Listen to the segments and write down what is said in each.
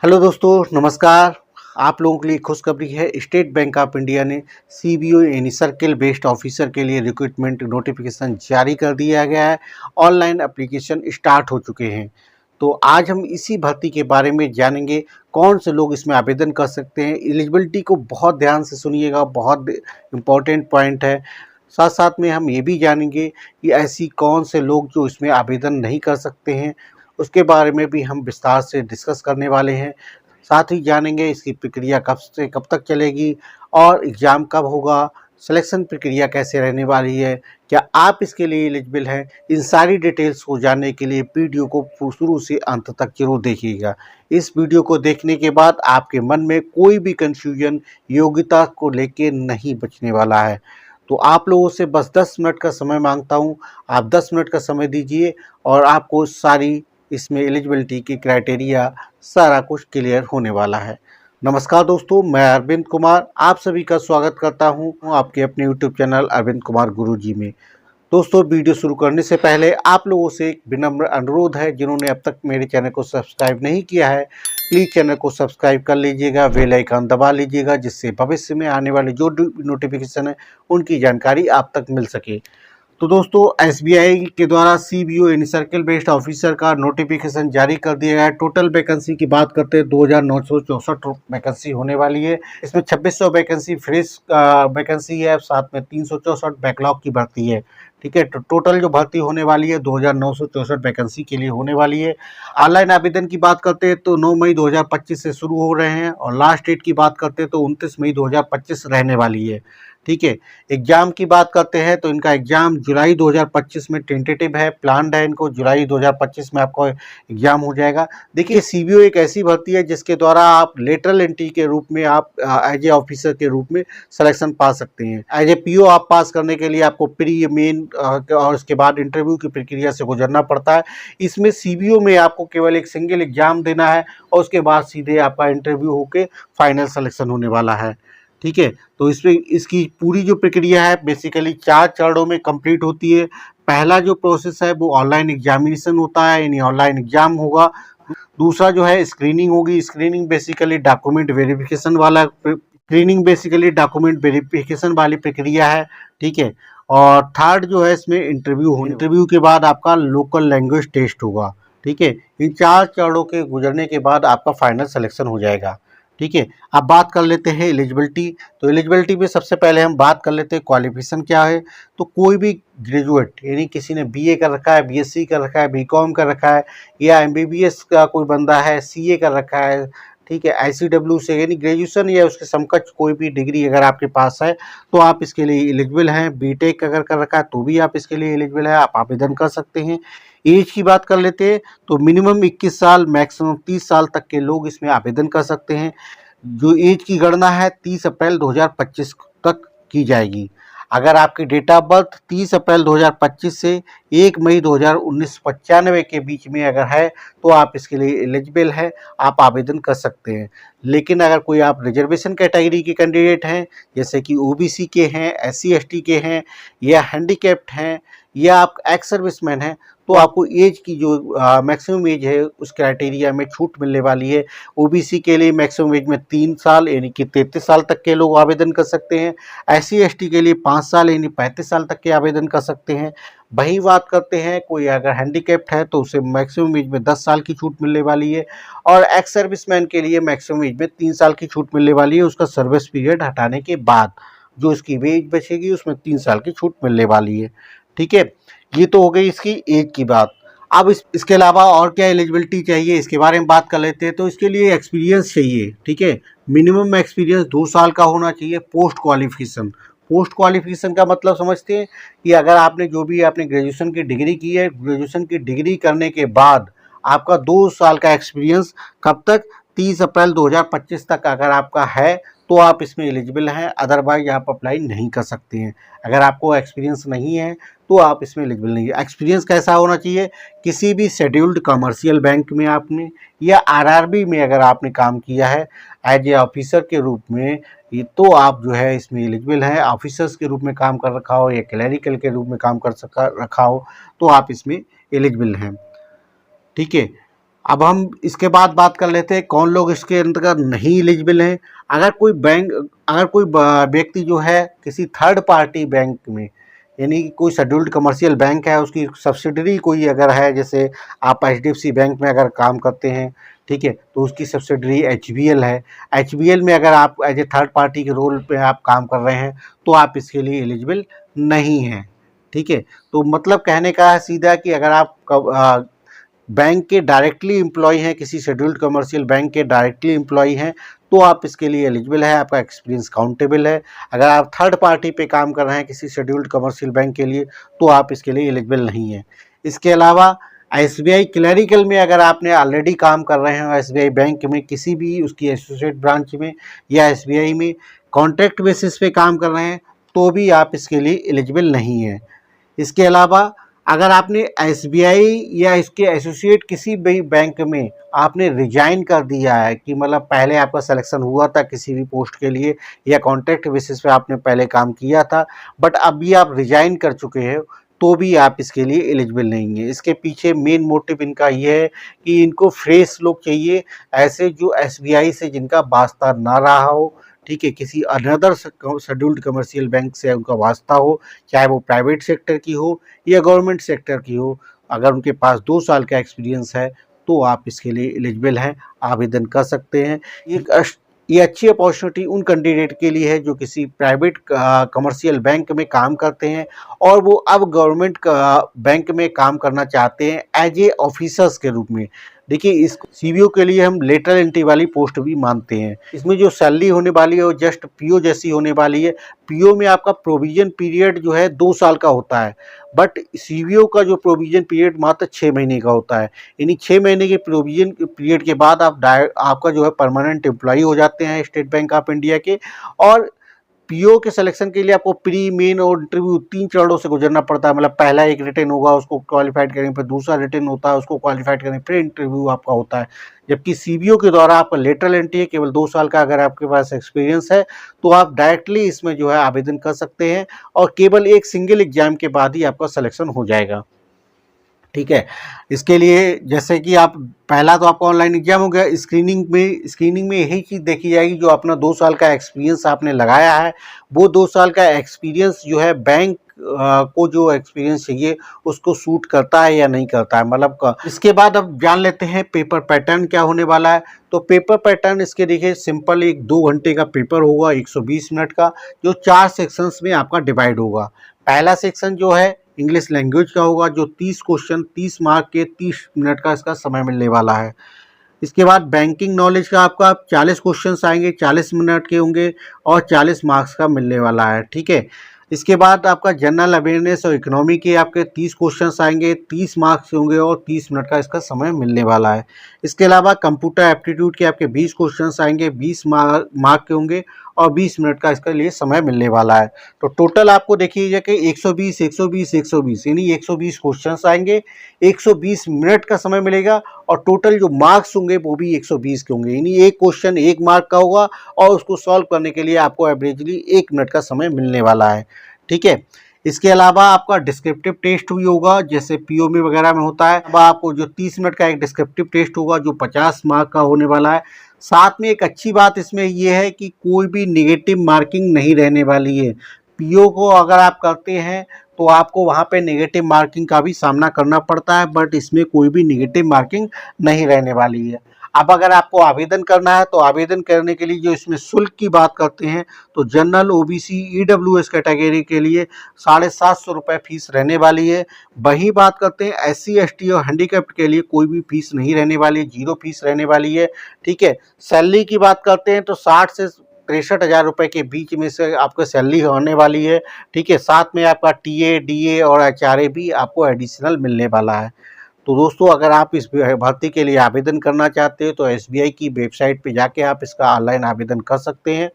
Hello दोस्तों, नमस्कार। आप लोगों के लिए खुशखबरी है। स्टेट बैंक ऑफ इंडिया ने सीबीओ यानी सर्किल बेस्ड ऑफिसर के लिए रिक्रूटमेंट नोटिफिकेशन जारी कर दिया गया है। ऑनलाइन एप्लीकेशन स्टार्ट हो चुके हैं। तो आज हम इसी भर्ती के बारे में जानेंगे, कौन से लोग इसमें आवेदन कर सकते हैं। एलिजिबिलिटी को बहुत ध्यान से सुनिएगा, बहुत इम्पोर्टेंट पॉइंट है। साथ साथ में हम ये भी जानेंगे कि ऐसी कौन से लोग जो इसमें आवेदन नहीं कर सकते हैं, उसके बारे में भी हम विस्तार से डिस्कस करने वाले हैं। साथ ही जानेंगे इसकी प्रक्रिया कब से कब तक चलेगी और एग्ज़ाम कब होगा, सिलेक्शन प्रक्रिया कैसे रहने वाली है, क्या आप इसके लिए एलिजिबल हैं। इन सारी डिटेल्स को जानने के लिए वीडियो को शुरू से अंत तक जरूर देखिएगा। इस वीडियो को देखने के बाद आपके मन में कोई भी कन्फ्यूजन योग्यता को लेके नहीं बचने वाला है। तो आप लोगों से बस 10 मिनट का समय मांगता हूँ। आप 10 मिनट का समय दीजिए और आपको सारी इसमें एलिजिबिलिटी की क्राइटेरिया सारा कुछ क्लियर होने वाला है। नमस्कार दोस्तों, मैं अरविंद कुमार आप सभी का स्वागत करता हूं आपके अपने यूट्यूब चैनल अरविंद कुमार गुरुजी में। दोस्तों, वीडियो शुरू करने से पहले आप लोगों से एक विनम्र अनुरोध है, जिन्होंने अब तक मेरे चैनल को सब्सक्राइब नहीं किया है प्लीज़ चैनल को सब्सक्राइब कर लीजिएगा, बेल आइकन दबा लीजिएगा, जिससे भविष्य में आने वाले जो नोटिफिकेशन है उनकी जानकारी आप तक मिल सके। तो दोस्तों, एसबीआई के द्वारा सीबीओ यानी सर्किल बेस्ड ऑफिसर का नोटिफिकेशन जारी कर दिया है। टोटल वैकेंसी की बात करते हैं 2964 वैकेंसी होने वाली है। इसमें 2600 वैकेंसी फ्रेश वैकेंसी है, साथ में 364 बैकलॉग की भर्ती है। ठीक है, तो टोटल जो भर्ती होने वाली है 2964 वैकेंसी के लिए होने वाली है। ऑनलाइन आवेदन की बात करते हैं तो 9 मई 2025 से शुरू हो रहे हैं और लास्ट डेट की बात करते हैं तो 29 मई 2025 रहने वाली है। ठीक है, एग्ज़ाम की बात करते हैं तो इनका एग्ज़ाम जुलाई 2025 में टेंटेटिव है, प्लान्ड है इनको जुलाई 2025 में आपका एग्ज़ाम हो जाएगा। देखिए, सीबीओ एक ऐसी भर्ती है जिसके द्वारा आप लेटरल एंट्री के रूप में आप एज ए ऑफिसर के रूप में सिलेक्शन पा सकते हैं। एज ए पीओ आप पास करने के लिए आपको प्री मेन और उसके बाद इंटरव्यू की प्रक्रिया से गुजरना पड़ता है। इसमें सीबीओ में आपको केवल एक सिंगल एग्ज़ाम देना है और उसके बाद सीधे आपका इंटरव्यू होकर फाइनल सिलेक्शन होने वाला है। ठीक है, तो इसमें इसकी पूरी जो प्रक्रिया है बेसिकली 4 चरणों में कंप्लीट होती है। पहला जो प्रोसेस है वो ऑनलाइन एग्जामिनेशन होता है, यानी ऑनलाइन एग्जाम होगा। दूसरा जो है स्क्रीनिंग होगी। स्क्रीनिंग बेसिकली डॉक्यूमेंट वेरिफिकेशन वाली प्रक्रिया है। ठीक है, और थर्ड जो है इसमें इंटरव्यू के बाद आपका लोकल लैंग्वेज टेस्ट होगा। ठीक है, इन 4 चरणों के गुजरने के बाद आपका फाइनल सिलेक्शन हो जाएगा। ठीक है, अब बात कर लेते हैं एलिजिबिलिटी। तो एलिजिबिलिटी में सबसे पहले हम बात कर लेते हैं क्वालिफिकेशन क्या है। तो कोई भी ग्रेजुएट यानी किसी ने बीए कर रखा है, बीएससी कर रखा है, बीकॉम कर रखा है, या एमबीबीएस का कोई बंदा है, सीए कर रखा है, ठीक है, आईसीडब्ल्यू से यानी ग्रेजुएशन या उसके समकक्ष कोई भी डिग्री अगर आपके पास है तो आप इसके लिए एलिजिबल हैं। बीटेक अगर कर रखा है तो भी आप इसके लिए एलिजिबल है, आप आवेदन कर सकते हैं। एज की बात कर लेते हैं तो मिनिमम 21 साल, मैक्सिमम 30 साल तक के लोग इसमें आवेदन कर सकते हैं। जो एज की गणना है 30 अप्रैल 2025 तक की जाएगी। अगर आपकी डेट ऑफ बर्थ 30 अप्रैल 2025 से 1 मई 2019 95 के बीच में अगर है तो आप इसके लिए एलिजिबल है, आप आवेदन कर सकते हैं। लेकिन अगर कोई आप रिजर्वेशन कैटेगरी के कैंडिडेट हैं, जैसे कि ओबीसी के हैं, एससी एसटी के हैं, या हैंडीकैप्ड हैं, या आप एक्स सर्विसमैन हैं, तो आपको एज की जो मैक्सिमम एज है उस क्राइटेरिया में छूट मिलने वाली है। ओबीसी के लिए मैक्सिमम एज में 3 साल यानी कि 33 साल तक के लोग आवेदन कर सकते हैं। एससी एसटी के लिए 5 साल यानी 35 साल तक के आवेदन कर सकते हैं। वही बात करते हैं कोई अगर हैंडीकैप्ड है तो उसे मैक्सिमम एज में 10 साल की छूट मिलने वाली है, और एक्स सर्विसमैन के लिए मैक्सिमम एज में 3 साल की छूट मिलने वाली है। उसका सर्विस पीरियड हटाने के बाद जो इसकी एज बचेगी उसमें 3 साल की छूट मिलने वाली है। ठीक है, ये तो हो गई इसकी एज की बात। अब इसके अलावा और क्या एलिजिबिलिटी चाहिए इसके बारे में बात कर लेते हैं। तो इसके लिए एक्सपीरियंस चाहिए। ठीक है, मिनिमम एक्सपीरियंस 2 साल का होना चाहिए। पोस्ट क्वालिफिकेशन का मतलब समझते हैं कि अगर आपने जो भी आपने ग्रेजुएशन की डिग्री की है, ग्रेजुएशन की डिग्री करने के बाद आपका 2 साल का एक्सपीरियंस कब तक, 30 अप्रैल 2025 तक अगर आपका है तो आप इसमें एलिजिबल हैं, अदरवाइज आप अप्लाई नहीं कर सकते हैं। अगर आपको एक्सपीरियंस नहीं है तो आप इसमें एलिजिबल नहीं है। एक्सपीरियंस कैसा होना चाहिए, किसी भी शेड्यूल्ड कमर्शियल बैंक में आपने या आरआरबी में अगर आपने काम किया है एज ए ऑफिसर के रूप में, ये तो आप जो है इसमें एलिजिबल हैं। ऑफिसर्स के रूप में काम कर रखा हो या क्लरिकल के रूप में काम कर रखा हो तो आप इसमें एलिजिबल हैं। ठीक है, अब हम इसके बाद बात कर लेते हैं कौन लोग इसके अंतर्गत नहीं एलिजिबल हैं। अगर कोई व्यक्ति जो है किसी थर्ड पार्टी बैंक में, यानी कि कोई शेड्यूल्ड कमर्शियल बैंक है, उसकी सब्सिडरी कोई अगर है, जैसे आप एचडीएफसी बैंक में अगर काम करते हैं, ठीक है, तो उसकी सब्सिडरी एचबीएल है। एचबीएल में अगर आप एज ए थर्ड पार्टी के रोल पे आप काम कर रहे हैं तो आप इसके लिए एलिजिबल नहीं हैं, ठीक है। तो मतलब कहने का है सीधा कि अगर आप बैंक के डायरेक्टली एम्प्लॉय हैं, किसी शेड्यूल्ड कमर्शियल बैंक के डायरेक्टली एम्प्लॉय हैं, तो आप इसके लिए एलिजिबल है, आपका एक्सपीरियंस काउंटेबल है। अगर आप थर्ड पार्टी पे काम कर रहे हैं किसी शेड्यूल्ड कमर्शियल बैंक के लिए, तो आप इसके लिए एलिजिबल नहीं है। इसके अलावा एसबीआई क्लरिकल में अगर आपने ऑलरेडी काम कर रहे हैं एसबीआई बैंक में किसी भी उसकी एसोसिएट ब्रांच में या एसबीआई में कॉन्ट्रैक्ट बेसिस पे काम कर रहे हैं, तो भी आप इसके लिए एलिजिबल नहीं है। इसके अलावा अगर आपने एसबीआई या इसके एसोसिएट किसी भी बैंक में आपने रिजाइन कर दिया है, कि मतलब पहले आपका सिलेक्शन हुआ था किसी भी पोस्ट के लिए या कॉन्ट्रैक्ट बेसिस पे आपने पहले काम किया था, बट अभी आप रिजाइन कर चुके हैं, तो भी आप इसके लिए एलिजिबल नहीं है। इसके पीछे मेन मोटिव इनका ये है कि इनको फ्रेश लोग चाहिए, ऐसे जो एसबीआई से जिनका वास्ता ना रहा हो, ठीक है, किसी अनदर शेड्यूल्ड कमर्शियल बैंक से उनका वास्ता हो, चाहे वो प्राइवेट सेक्टर की हो या गवर्नमेंट सेक्टर की हो। अगर उनके पास 2 साल का एक्सपीरियंस है तो आप इसके लिए एलिजिबल हैं, आवेदन कर सकते हैं। ये अच्छी अपॉर्चुनिटी उन कैंडिडेट के लिए है जो किसी प्राइवेट कमर्शियल बैंक में काम करते हैं और वो अब गवर्नमेंट बैंक में काम करना चाहते हैं एज ए ऑफिसर्स के रूप में। देखिए, इस सीबीओ के लिए हम लेटरल एंट्री वाली पोस्ट भी मानते हैं। इसमें जो सैलरी होने वाली है वो जस्ट पीओ जैसी होने वाली है। पीओ में आपका प्रोविजन पीरियड जो है 2 साल का होता है, बट सीबीओ का जो प्रोविजन पीरियड मात्र 6 महीने का होता है। यानी 6 महीने के प्रोविजन पीरियड के बाद आपका जो है परमानेंट एम्प्लॉय हो जाते हैं स्टेट बैंक ऑफ इंडिया के। और पीओ के सिलेक्शन के लिए आपको प्री, मेन और इंटरव्यू 3 चरणों से गुजरना पड़ता है। मतलब पहला एक रिटन होगा, उसको क्वालिफाइड करेंगे, फिर दूसरा रिटन होता है, उसको क्वालिफाइड करेंगे, फिर इंटरव्यू आपका होता है। जबकि सीबीओ के द्वारा आपका लेटरल एंट्री है, केवल 2 साल का अगर आपके पास एक्सपीरियंस है तो आप डायरेक्टली इसमें जो है आवेदन कर सकते हैं और केवल एक सिंगल एग्जाम के बाद ही आपका सिलेक्शन हो जाएगा, ठीक है। इसके लिए जैसे कि आप पहला तो आपका ऑनलाइन एग्जाम हो गया। स्क्रीनिंग में यही चीज़ देखी जाएगी, जो अपना 2 साल का एक्सपीरियंस आपने लगाया है, वो 2 साल का एक्सपीरियंस जो है बैंक को जो एक्सपीरियंस चाहिए उसको सूट करता है या नहीं करता है, मतलब इसके बाद अब जान लेते हैं पेपर पैटर्न क्या होने वाला है। तो पेपर पैटर्न इसके देखिए सिंपल, एक 2 घंटे का पेपर होगा 120 मिनट का, जो 4 सेक्शंस में आपका डिवाइड होगा। पहला सेक्शन जो है इंग्लिश लैंग्वेज का होगा, जो 30 क्वेश्चन 30 मार्क के 30 मिनट का इसका समय मिलने वाला है। इसके बाद बैंकिंग नॉलेज का आपका 40 क्वेश्चंस आएंगे, 40 मिनट के होंगे और 40 मार्क्स का मिलने वाला है, ठीक है। इसके बाद आपका जनरल अवेयरनेस और इकोनॉमी के आपके 30 क्वेश्चंस आएंगे, 30 मार्क्स होंगे और 30 मिनट का इसका समय मिलने वाला है। इसके अलावा कंप्यूटर एप्टीट्यूड के आपके 20 क्वेश्चंस आएंगे, 20 मार्क के होंगे और 20 मिनट का इसके लिए समय मिलने वाला है। तो टोटल आपको देखिए कि 120 120 120 यानी 120 क्वेश्चंस आएंगे, 120 मिनट का समय मिलेगा और टोटल जो मार्क्स होंगे वो भी 120 के होंगे। यानी एक क्वेश्चन 1 मार्क का होगा और उसको सॉल्व करने के लिए आपको एवरेजली 1 मिनट का समय मिलने वाला है, ठीक है। इसके अलावा आपका डिस्क्रिप्टिव टेस्ट भी होगा, जैसे पीओ में वगैरह में होता है। अब आपको जो 30 मिनट का एक डिस्क्रिप्टिव टेस्ट होगा जो 50 मार्क का होने वाला है। साथ में एक अच्छी बात इसमें ये है कि कोई भी नेगेटिव मार्किंग नहीं रहने वाली है। पीओ को अगर आप करते हैं तो आपको वहाँ पे नेगेटिव मार्किंग का भी सामना करना पड़ता है, बट इसमें कोई भी नेगेटिव मार्किंग नहीं रहने वाली है। अब अगर आपको आवेदन करना है तो आवेदन करने के लिए जो इसमें शुल्क की बात करते हैं, तो जनरल, ओबीसी, ईडब्ल्यूएस कैटेगरी के लिए 750 रुपये फीस रहने वाली है। वही बात करते हैं एससी, एसटी और हैंडीकैप्ड के लिए कोई भी फीस नहीं रहने वाली है, 0 फीस रहने वाली है, ठीक है। सैलरी की बात करते हैं तो 60 से 63,000 रुपये के बीच में से आपको सैलरी होने वाली है, ठीक है। साथ में आपका टीए, डीए और एचआरए भी आपको एडिशनल मिलने वाला है। तो दोस्तों, अगर आप इस भर्ती के लिए आवेदन करना चाहते हो तो एसबीआई की वेबसाइट पे जाके आप इसका ऑनलाइन आवेदन कर सकते हैं,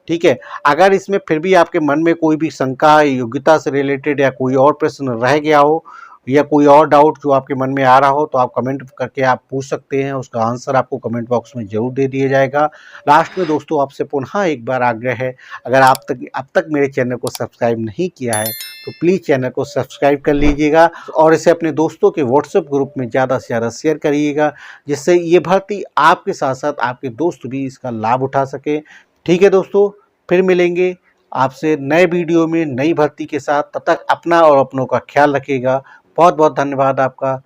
ठीक है। अगर इसमें फिर भी आपके मन में कोई भी शंका, योग्यता से रिलेटेड या कोई और प्रश्न रह गया हो या कोई और डाउट जो आपके मन में आ रहा हो, तो आप कमेंट करके आप पूछ सकते हैं। उसका आंसर आपको कमेंट बॉक्स में ज़रूर दे दिया जाएगा। लास्ट में दोस्तों आपसे पुनः एक बार आग्रह है, अगर अब तक मेरे चैनल को सब्सक्राइब नहीं किया है तो प्लीज़ चैनल को सब्सक्राइब कर लीजिएगा और इसे अपने दोस्तों के व्हाट्सएप ग्रुप में ज़्यादा से ज़्यादा शेयर करिएगा, जिससे ये भर्ती आपके साथ साथ आपके दोस्त भी इसका लाभ उठा सकें। ठीक है दोस्तों, फिर मिलेंगे आपसे नए वीडियो में नई भर्ती के साथ। तब तक अपना और अपनों का ख्याल रखिएगा। बहुत बहुत धन्यवाद आपका।